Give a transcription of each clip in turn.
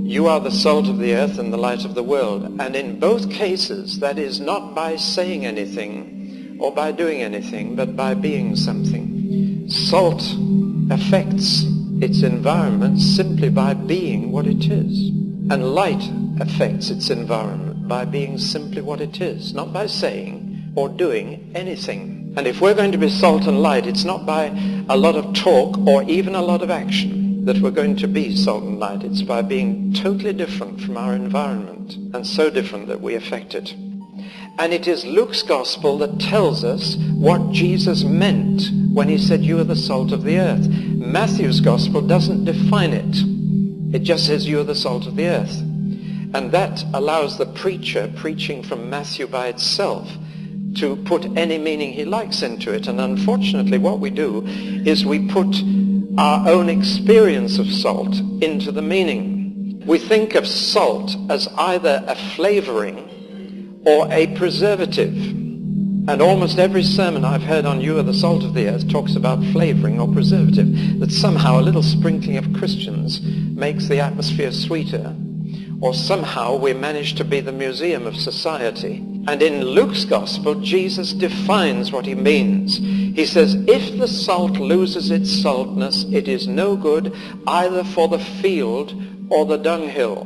You are the salt of the earth and the light of the world. And in both cases, that is not by saying anything or by doing anything, but by being something. Salt affects its environment simply by being what it is. And light affects its environment by being simply what it is, not by saying or doing anything. And if we're going to be salt and light, it's not by a lot of talk or even a lot of action that we're going to be salt and light. It's by being totally different from our environment, and so different that we affect it. And it is Luke's gospel that tells us what Jesus meant when he said, you are the salt of the earth. Matthew's gospel doesn't define it. It just says you are the salt of the earth. And that allows the preacher preaching from Matthew by itself to put any meaning he likes into it. And unfortunately what we do is we put our own experience of salt into the meaning. We think of salt as either a flavoring or a preservative. And almost every sermon I've heard on You Are the Salt of the Earth talks about flavoring or preservative, that somehow a little sprinkling of Christians makes the atmosphere sweeter, or somehow we manage to be the museum of society. And in Luke's gospel, Jesus defines what he means. He says, if the salt loses its saltness, it is no good either for the field or the dunghill.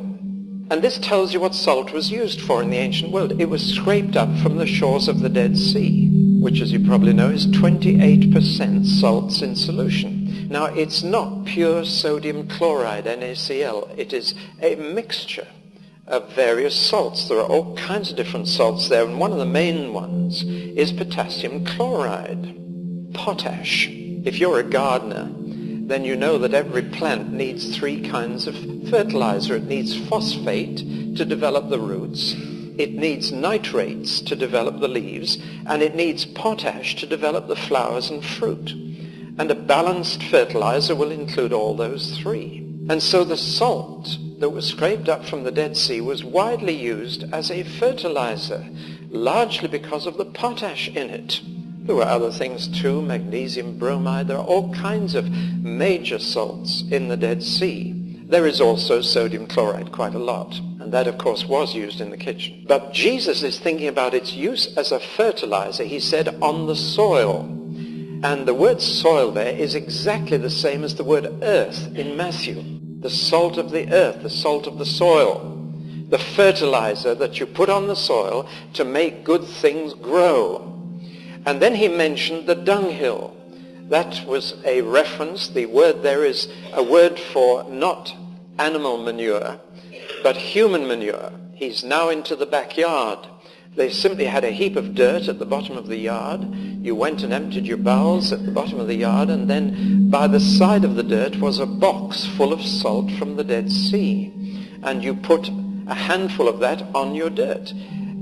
And this tells you what salt was used for in the ancient world. It was scraped up from the shores of the Dead Sea, which, as you probably know, is 28% salts in solution. Now, it's not pure sodium chloride, NaCl. It is a mixture of various salts. There are all kinds of different salts there, and one of the main ones is potassium chloride, potash. If you're a gardener, then you know that every plant needs 3 kinds of fertilizer. It needs phosphate to develop the roots, it needs nitrates to develop the leaves, and it needs potash to develop the flowers and fruit. And a balanced fertilizer will include all those 3. And so the salt that was scraped up from the Dead Sea was widely used as a fertilizer, largely because of the potash in it. There were other things too, magnesium bromide. There are all kinds of major salts in the Dead Sea. There is also sodium chloride, quite a lot, and that of course was used in the kitchen. But Jesus is thinking about its use as a fertilizer. He said on the soil. And the word soil there is exactly the same as the word earth in Matthew. The salt of the earth, the salt of the soil, the fertilizer that you put on the soil to make good things grow. And then he mentioned the dunghill. That was a reference. The word there is a word for not animal manure, but human manure. He's now into the backyard. They simply had a heap of dirt at the bottom of the yard. You went and emptied your bowels at the bottom of the yard, and then by the side of the dirt was a box full of salt from the Dead Sea. And you put a handful of that on your dirt.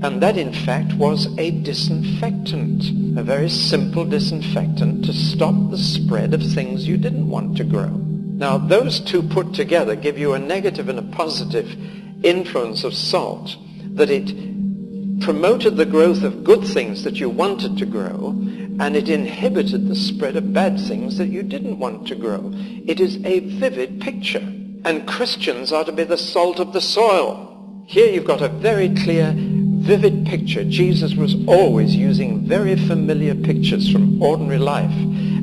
And that, in fact, was a disinfectant, a very simple disinfectant to stop the spread of things you didn't want to grow. Now, those two put together give you a negative and a positive influence of salt, that it promoted the growth of good things that you wanted to grow, and it inhibited the spread of bad things that you didn't want to grow. It is a vivid picture, and Christians are to be the salt of the soil. Here you've got a very clear, vivid picture. Jesus was always using very familiar pictures from ordinary life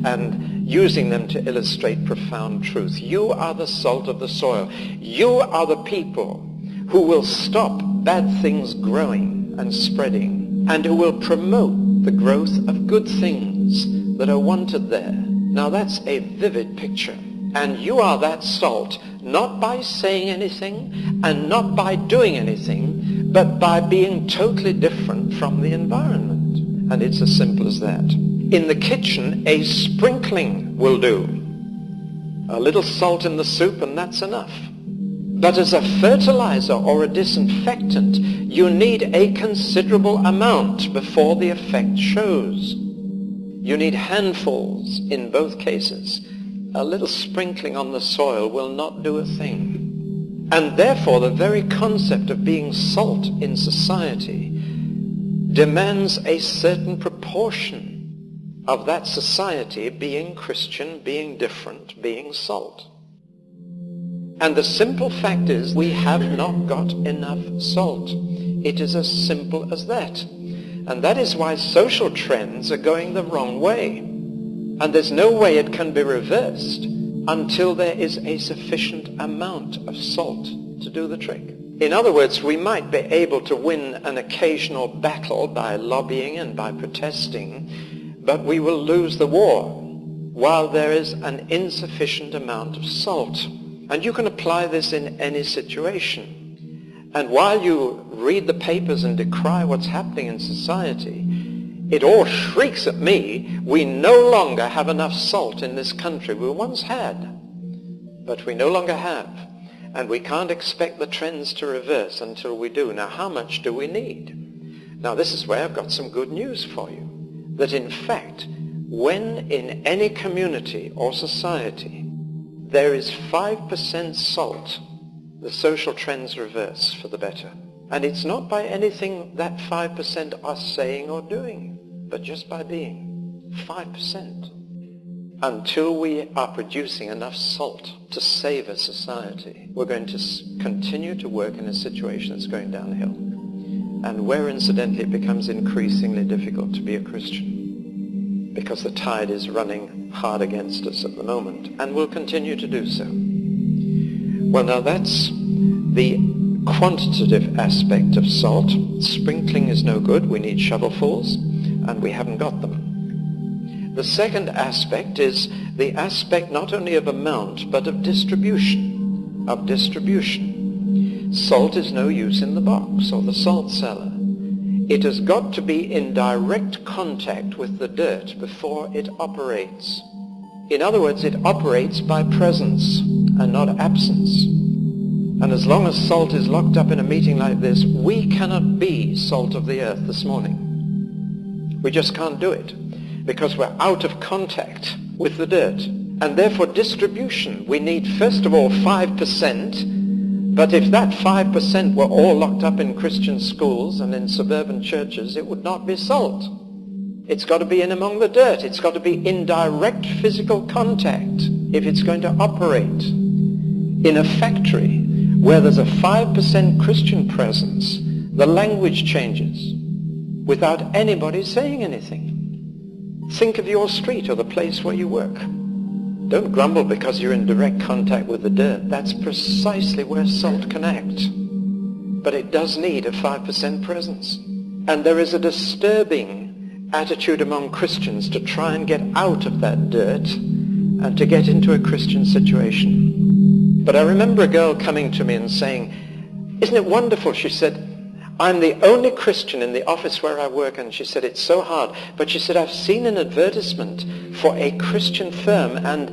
and using them to illustrate profound truth. You are the salt of the soil. You are the people who will stop bad things growing and spreading, and who will promote the growth of good things that are wanted there. Now that's a vivid picture. And you are that salt, not by saying anything and not by doing anything, but by being totally different from the environment. And it's as simple as that. In the kitchen, a sprinkling will do. A little salt in the soup and that's enough. But as a fertilizer or a disinfectant, you need a considerable amount before the effect shows. You need handfuls in both cases. A little sprinkling on the soil will not do a thing. And therefore the very concept of being salt in society demands a certain proportion of that society being Christian, being different, being salt. And the simple fact is we have not got enough salt. It is as simple as that. And that is why social trends are going the wrong way. And there's no way it can be reversed until there is a sufficient amount of salt to do the trick. In other words, we might be able to win an occasional battle by lobbying and by protesting, but we will lose the war while there is an insufficient amount of salt. And you can apply this in any situation. And while you read the papers and decry what's happening in society, it all shrieks at me, we no longer have enough salt in this country. We once had, but we no longer have. And we can't expect the trends to reverse until we do. Now, how much do we need? Now, this is where I've got some good news for you. That in fact, when in any community or society there is 5% salt, the social trends reverse for the better. And it's not by anything that 5% are saying or doing, but just by being 5%. Until we are producing enough salt to save a society, we're going to continue to work in a situation that's going downhill. And where incidentally it becomes increasingly difficult to be a Christian, because the tide is running hard against us at the moment, and will continue to do so. Well, now that's the quantitative aspect of salt. Sprinkling is no good. We need shovelfuls, and we haven't got them. The second aspect is the aspect not only of amount, but of distribution. Salt is no use in the box or the salt cellar. It has got to be in direct contact with the dirt before it operates. In other words, it operates by presence and not absence. And as long as salt is locked up in a meeting like this, we cannot be salt of the earth this morning. We just can't do it, because we're out of contact with the dirt. And therefore distribution, we need first of all 5%, but if that 5% were all locked up in Christian schools and in suburban churches, it would not be salt. It's got to be in among the dirt. It's got to be in direct physical contact if it's going to operate. In a factory where there's a 5% Christian presence, the language changes without anybody saying anything. Think of your street or the place where you work. Don't grumble because you're in direct contact with the dirt. That's precisely where salt can act. But it does need a 5% presence. And there is a disturbing attitude among Christians to try and get out of that dirt and to get into a Christian situation. But I remember a girl coming to me and saying, "Isn't it wonderful?" She said, "I'm the only Christian in the office where I work," and she said, "It's so hard." But she said, "I've seen an advertisement for a Christian firm, and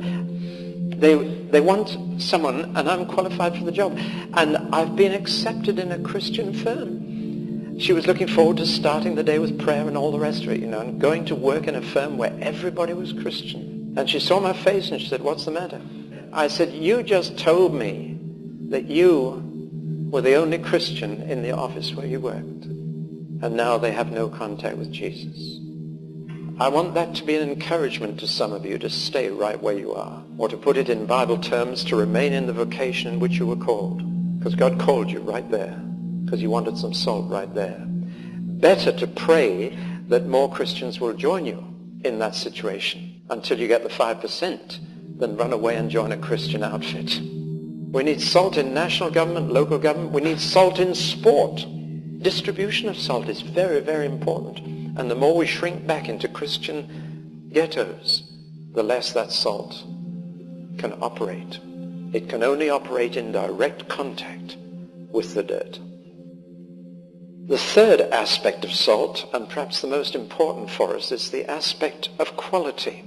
they want someone, and I'm qualified for the job, and I've been accepted in a Christian firm." She was looking forward to starting the day with prayer and all the rest of it, and going to work in a firm where everybody was Christian. And she saw my face and she said, "What's the matter?" I said, "You just told me that you were the only Christian in the office where you worked, and now they have no contact with Jesus." I want that to be an encouragement to some of you to stay right where you are, or to put it in Bible terms, to remain in the vocation in which you were called, because God called you right there, because you wanted some salt right there. Better to pray that more Christians will join you in that situation until you get the 5% than run away and join a Christian outfit. We need salt in national government, local government. We need salt in sport. Distribution of salt is very, very important. And the more we shrink back into Christian ghettos, the less that salt can operate. It can only operate in direct contact with the dirt. The third aspect of salt, and perhaps the most important for us, is the aspect of quality.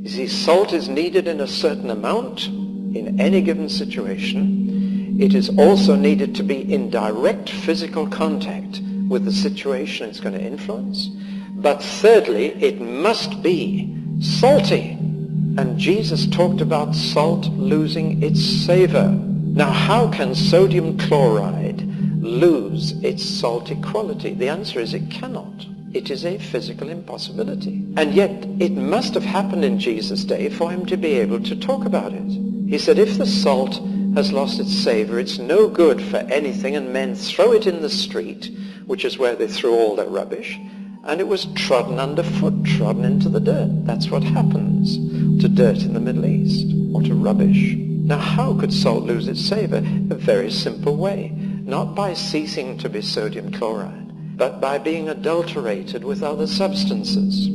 You see, salt is needed in a certain amount in any given situation. It is also needed to be in direct physical contact with the situation it's going to influence. But thirdly, it must be salty. And Jesus talked about salt losing its savor. Now, how can sodium chloride lose its salty quality? The answer is it cannot. It is a physical impossibility. And yet it must have happened in Jesus' day for him to be able to talk about it. He said, if the salt has lost its savor. It's no good for anything, and men throw it in the street, which is where they threw all their rubbish, and it was trodden underfoot, trodden into the dirt. That's what happens to dirt in the Middle East, or to rubbish. Now, how could salt lose its savor? A very simple way. Not by ceasing to be sodium chloride, but by being adulterated with other substances.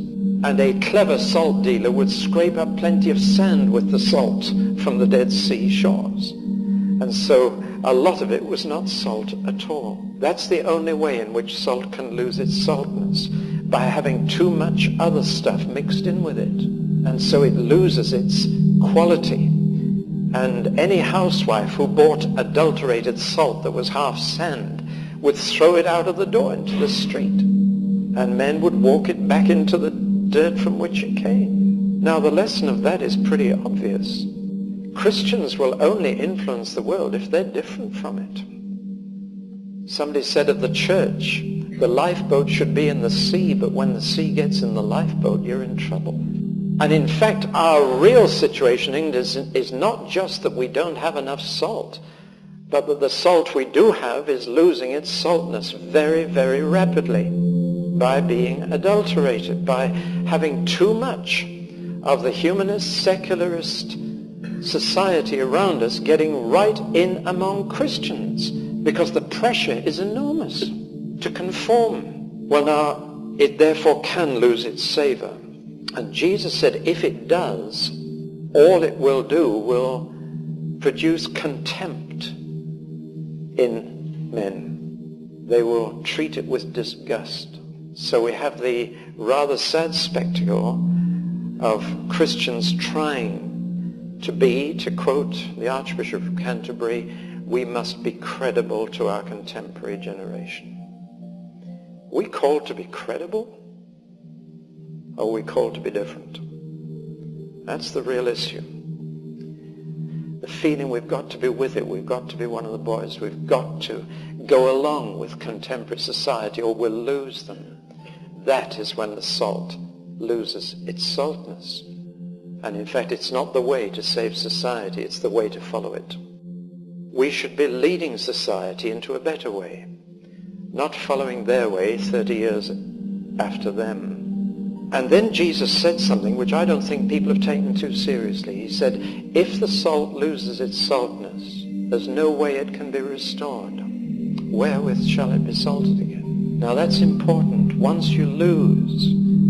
And a clever salt dealer would scrape up plenty of sand with the salt from the Dead Sea shores. And so a lot of it was not salt at all. That's the only way in which salt can lose its saltness, by having too much other stuff mixed in with it. And so it loses its quality. And any housewife who bought adulterated salt that was half sand would throw it out of the door into the street. And men would walk it back into the dirt from which it came. Now, the lesson of that is pretty obvious. Christians will only influence the world if they're different from it. Somebody said of the church, the lifeboat should be in the sea, but when the sea gets in the lifeboat, you're in trouble. And in fact, our real situation in England is not just that we don't have enough salt, but that the salt we do have is losing its saltness very, very rapidly by being adulterated, by having too much of the humanist, secularist society around us getting right in among Christians, because the pressure is enormous to conform. Well, now, it therefore can lose its savor. And Jesus said if it does, all it will do will produce contempt in men. They will treat it with disgust. So we have the rather sad spectacle of Christians trying to be, to quote the Archbishop of Canterbury, we must be credible to our contemporary generation. We called to be credible? Or are we called to be different? That's the real issue. The feeling we've got to be with it, we've got to be one of the boys, we've got to go along with contemporary society or we'll lose them. That is when the salt loses its saltness. And in fact, it's not the way to save society, it's the way to follow it. We should be leading society into a better way, not following their way 30 years after them. And then Jesus said something which I don't think people have taken too seriously. He said, if the salt loses its saltness, there's no way it can be restored. Wherewith shall it be salted again? Now that's important. Once you lose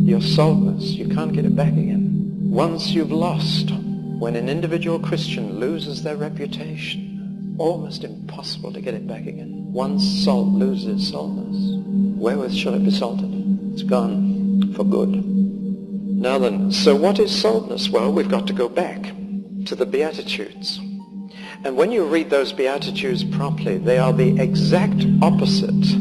your saltness, you can't get it back again. Once you've lost, when an individual Christian loses their reputation, almost impossible to get it back again. Once salt loses its saltness, wherewith shall it be salted? It's gone for good. Now then, so what is saltness? Well, we've got to go back to the Beatitudes. And when you read those Beatitudes properly, they are the exact opposite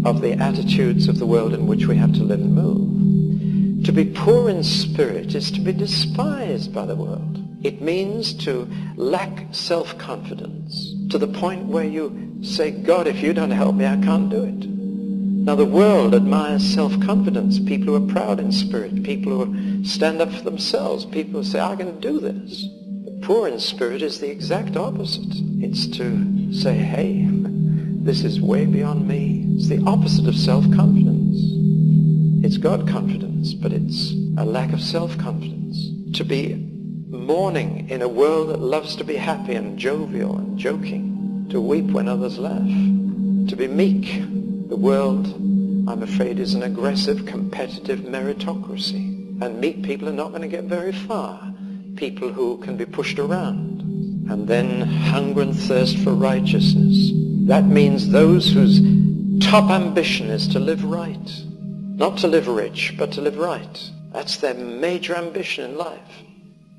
of the attitudes of the world in which we have to live and move. To be poor in spirit is to be despised by the world. It means to lack self-confidence to the point where you say, God, if you don't help me, I can't do it. Now the world admires self-confidence, people who are proud in spirit, people who stand up for themselves, people who say, I can do this. But poor in spirit is the exact opposite. It's to say, hey, this is way beyond me. It's the opposite of self-confidence. It's God-confidence, but it's a lack of self-confidence. To be mourning in a world that loves to be happy and jovial and joking, to weep when others laugh, to be meek. The world, I'm afraid, is an aggressive, competitive meritocracy. And meek people are not going to get very far. People who can be pushed around. And then hunger and thirst for righteousness. That means those whose top ambition is to live right. Not to live rich, but to live right. That's their major ambition in life.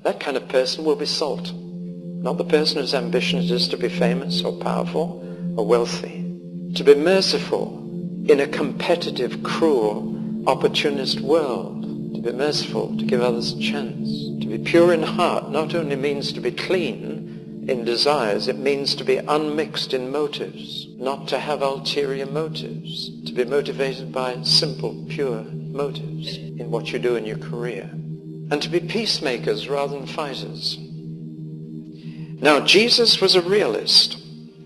That kind of person will be salt. Not the person whose ambition is to be famous or powerful or wealthy. To be merciful in a competitive, cruel, opportunist world. To be merciful, to give others a chance. To be pure in heart not only means to be clean in desires, it means to be unmixed in motives, not to have ulterior motives, to be motivated by simple, pure motives in what you do in your career, and to be peacemakers rather than fighters. Now, Jesus was a realist,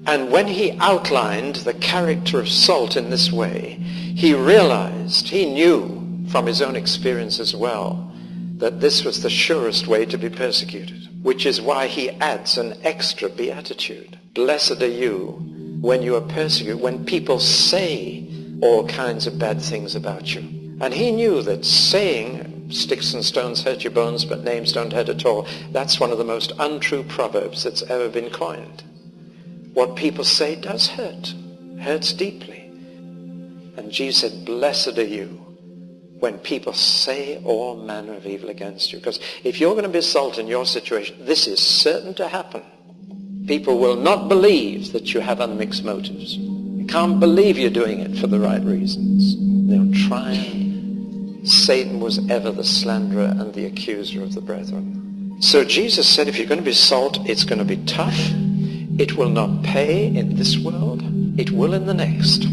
and when he outlined the character of salt in this way, he realized, he knew from his own experience as well, that this was the surest way to be persecuted, which is why he adds an extra beatitude. Blessed are you when you are persecuted, when people say all kinds of bad things about you. And he knew that saying, sticks and stones hurt your bones, but names don't hurt at all, that's one of the most untrue proverbs that's ever been coined. What people say does hurt, hurts deeply. And Jesus said, blessed are you when people say all manner of evil against you. Because if you're going to be salt in your situation, this is certain to happen. People will not believe that you have unmixed motives. You can't believe you're doing it for the right reasons. They'll try and... Satan was ever the slanderer and the accuser of the brethren. So Jesus said, if you're going to be salt, it's going to be tough. It will not pay in this world. It will in the next.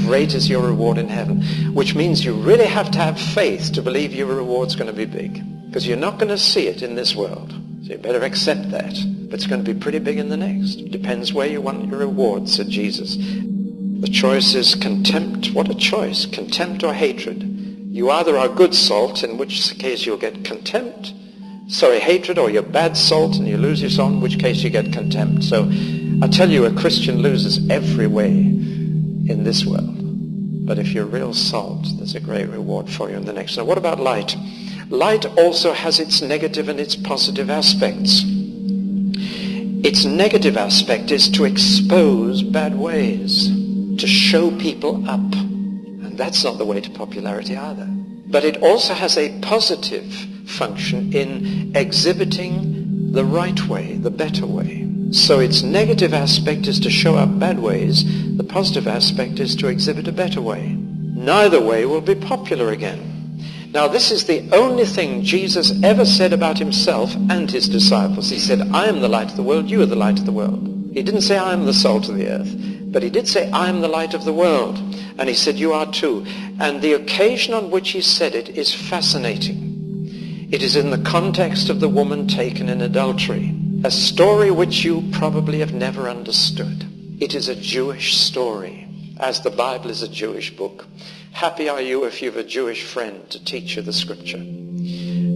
Great is your reward in heaven. Which means you really have to have faith to believe your reward's going to be big. Because you're not going to see it in this world. So you better accept that. But it's going to be pretty big in the next. It depends where you want your reward, said Jesus. The choice is contempt. What a choice. Contempt or hatred. You either are good salt, in which case you'll get contempt. Hatred, or you're bad salt and you lose your salt, in which case you get contempt. So I tell you, a Christian loses every way in this world. But if you're real salt, there's a great reward for you in the next. Now, what about light? Light also has its negative and its positive aspects. Its negative aspect is to expose bad ways, to show people up. And that's not the way to popularity either. But it also has a positive function in exhibiting the right way, the better way. So its negative aspect is to show up bad ways. The positive aspect is to exhibit a better way. Neither way will be popular again. Now, this is the only thing Jesus ever said about himself and his disciples. He said, I am the light of the world, you are the light of the world. He didn't say, I am the salt of the earth, but he did say, I am the light of the world. And he said, you are too. And the occasion on which he said it is fascinating. It is in the context of the woman taken in adultery, a story which you probably have never understood. It is a Jewish story, as the Bible is a Jewish book. Happy are you if you have a Jewish friend to teach you the scripture,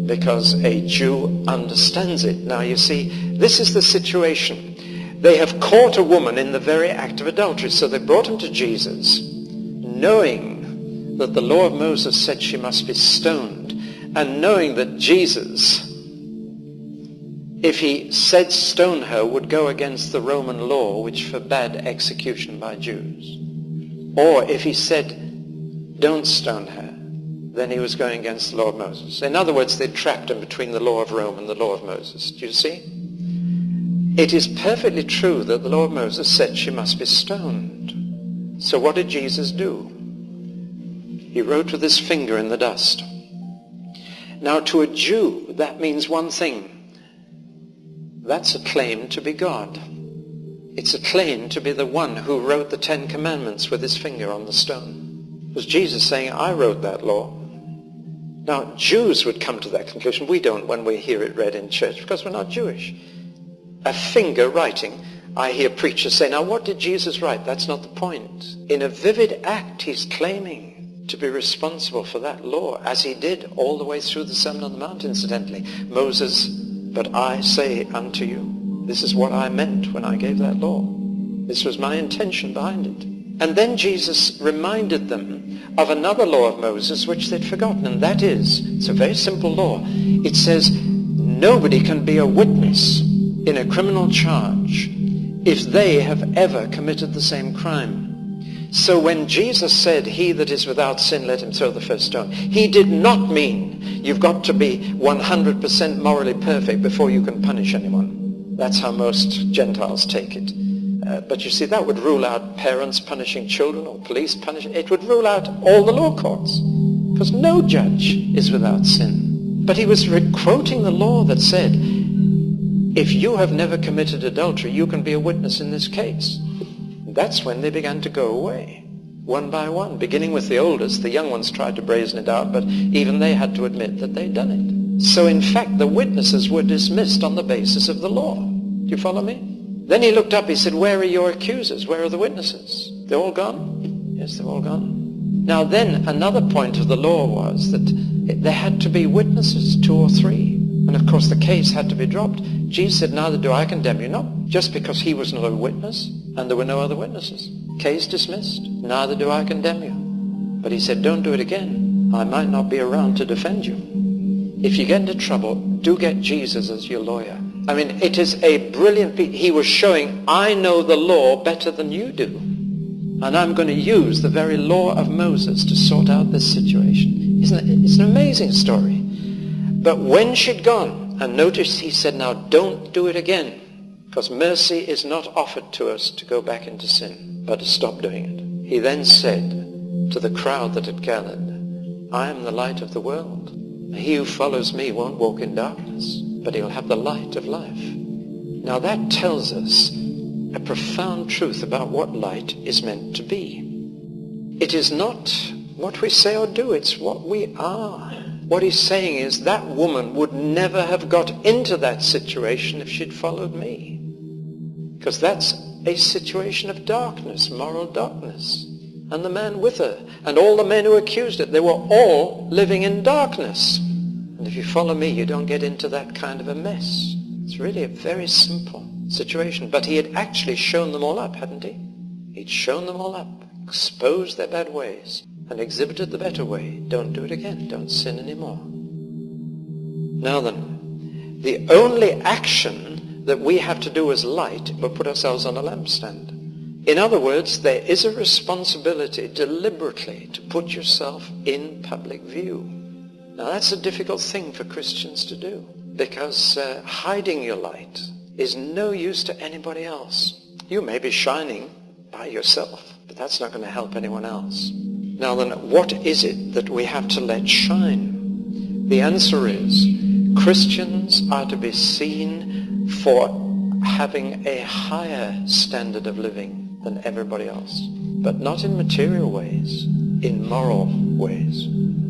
because a Jew understands it. Now you see, this is the situation. They have caught a woman in the very act of adultery, so they brought him to Jesus, knowing that the law of Moses said she must be stoned, and knowing that Jesus, if he said stone her, would go against the Roman law which forbade execution by Jews. Or if he said don't stone her, then he was going against the law of Moses. In other words, they trapped him between the law of Rome and the law of Moses. Do you see? It is perfectly true that the law of Moses said she must be stoned. So what did Jesus do? He wrote with his finger in the dust. Now, to a Jew, that means one thing. That's a claim to be God. It's a claim to be the one who wrote the Ten Commandments with his finger on the stone. It was Jesus saying, I wrote that law. Now, Jews would come to that conclusion. We don't when we hear it read in church, because we're not Jewish. A finger writing. I hear preachers say, now what did Jesus write? That's not the point. In a vivid act, he's claiming to be responsible for that law, as he did all the way through the Sermon on the Mount, incidentally. Moses, but I say unto you, this is what I meant when I gave that law. This was my intention behind it. And then Jesus reminded them of another law of Moses which they'd forgotten, and that is, it's a very simple law. It says, nobody can be a witness in a criminal charge if they have ever committed the same crime. So when Jesus said, he that is without sin, let him throw the first stone, he did not mean you've got to be 100% morally perfect before you can punish anyone. That's how most Gentiles take it. But you see, that would rule out parents punishing children or police punishing. It would rule out all the law courts, because no judge is without sin. But he was quoting the law that said, if you have never committed adultery, you can be a witness in this case. That's when they began to go away, one by one, beginning with the oldest. The young ones tried to brazen it out, but even they had to admit that they'd done it. So in fact, the witnesses were dismissed on the basis of the law. Do Do you follow me? Then he looked up, he said, where are your accusers? Where are the witnesses? They're all gone? Yes, they're all gone. Now then, another point of the law was that there had to be witnesses, 2 or 3. And of course the case had to be dropped. Jesus said, neither do I condemn you. Not just because he was not a witness and there were no other witnesses. Case dismissed. Neither do I condemn you. But he said, don't do it again. I might not be around to defend you. If you get into trouble, do get Jesus as your lawyer. I mean, it is a brilliant piece. He was showing, I know the law better than you do. And I'm going to use the very law of Moses to sort out this situation. Isn't it? It's an amazing story. But when she'd gone, and notice he said, now don't do it again, because mercy is not offered to us to go back into sin, but to stop doing it. He then said to the crowd that had gathered, I am the light of the world. He who follows me won't walk in darkness, but he'll have the light of life. Now that tells us a profound truth about what light is meant to be. It is not what we say or do, it's what we are. What he's saying is that woman would never have got into that situation if she'd followed me. Because that's a situation of darkness, moral darkness. And the man with her, and all the men who accused her, they were all living in darkness. And if you follow me, you don't get into that kind of a mess. It's really a very simple situation. But he had actually shown them all up, hadn't he? He'd shown them all up, exposed their bad ways, and exhibited the better way. Don't do it again. Don't sin anymore. Now then, the only action that we have to do as light will put ourselves on a lampstand. In other words, there is a responsibility deliberately to put yourself in public view. Now that's a difficult thing for Christians to do, because hiding your light is no use to anybody else. You may be shining by yourself, but that's not going to help anyone else. Now then, what is it that we have to let shine? The answer is, Christians are to be seen for having a higher standard of living than everybody else, but not in material ways, in moral ways.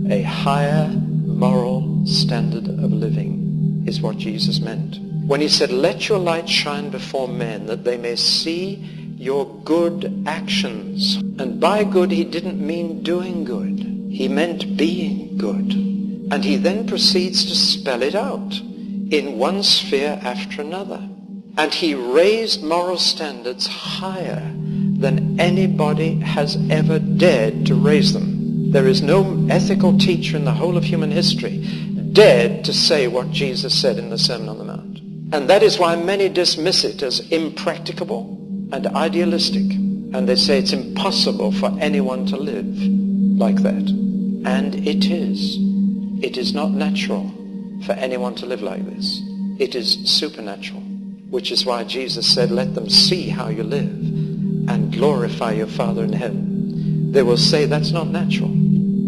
A higher moral standard of living is what Jesus meant. When he said, let your light shine before men, that they may see your good actions. And by good, he didn't mean doing good. He meant being good. And he then proceeds to spell it out in one sphere after another. And he raised moral standards higher than anybody has ever dared to raise them. There is no ethical teacher in the whole of human history dared to say what Jesus said in the Sermon on the Mount. And that is why many dismiss it as impracticable and idealistic. And they say it's impossible for anyone to live like that. And it is. It is not natural for anyone to live like this. It is supernatural, which is why Jesus said, let them see how you live and glorify your Father in heaven. They will say that's not natural.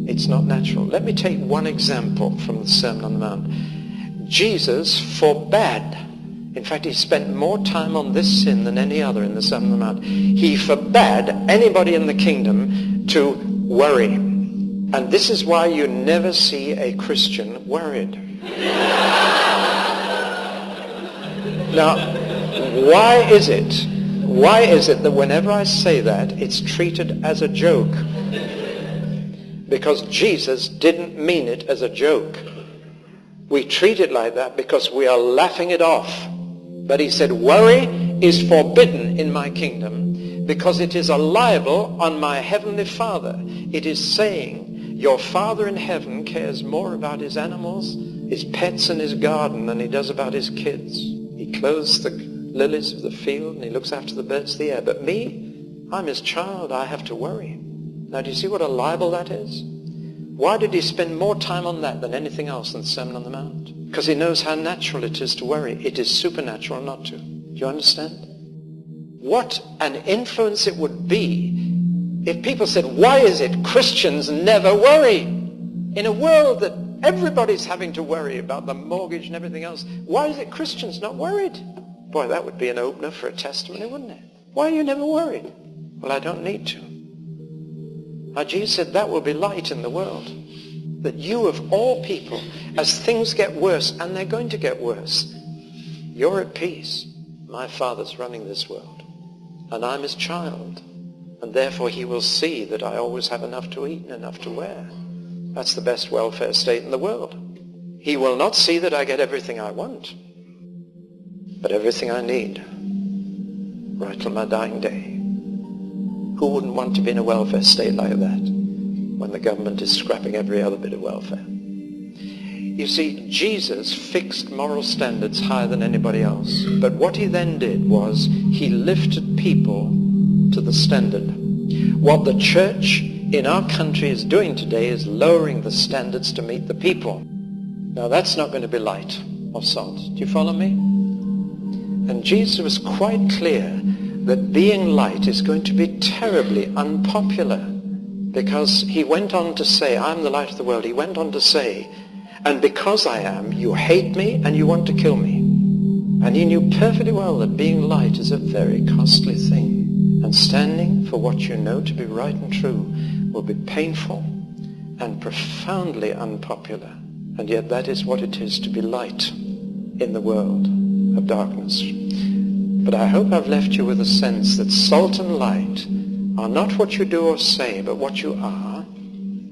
It's not natural. Let me take one example from the Sermon on the Mount. Jesus forbade, in fact, he spent more time on this sin than any other in the Sermon on the Mount. He forbade anybody in the kingdom to worry. And this is why you never see a Christian worried. Now, why is it that whenever I say that, it's treated as a joke? Because Jesus didn't mean it as a joke. We treat it like that because we are laughing it off. But he said, worry is forbidden in my kingdom because it is a libel on my heavenly Father. It is saying, your Father in heaven cares more about his animals, his pets and his garden than he does about his kids. He clothes the lilies of the field and he looks after the birds of the air. But me, I'm his child, I have to worry. Now do you see what a libel that is? Why did he spend more time on that than anything else in the Sermon on the Mount? Because he knows how natural it is to worry. It is supernatural not to. Do you understand? What an influence it would be if people said, why is it Christians never worry? In a world that everybody's having to worry about the mortgage and everything else, why is it Christians not worried? Boy, that would be an opener for a testimony, wouldn't it? Why are you never worried? Well, I don't need to. Now, Jesus said that will be light in the world. That you of all people, as things get worse, and they're going to get worse, you're at peace. my Father's running this world, and I'm his child, and therefore he will see that I always have enough to eat and enough to wear. That's the best welfare state in the world. He will not see that I get everything I want, but everything I need, right till my dying day. Who wouldn't want to be in a welfare state like that when the government is scrapping every other bit of welfare? You see, Jesus fixed moral standards higher than anybody else. But what he then did was he lifted people to the standard. What the church in our country is doing today is lowering the standards to meet the people. Now that's not going to be light or salt. Do you follow me? And Jesus was quite clear that being light is going to be terribly unpopular, because he went on to say, I'm the light of the world. He went on to say, and because I am, you hate me and you want to kill me. And he knew perfectly well that being light is a very costly thing. And standing for what you know to be right and true will be painful and profoundly unpopular. And yet that is what it is to be light in the world of darkness. But I hope I've left you with a sense that salt and light are not what you do or say, but what you are.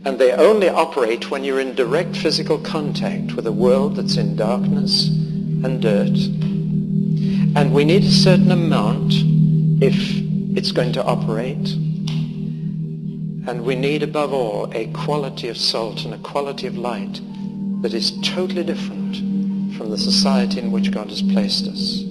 And they only operate when you're in direct physical contact with a world that's in darkness and dirt. And we need a certain amount if it's going to operate. And we need, above all, a quality of salt and a quality of light that is totally different from the society in which God has placed us.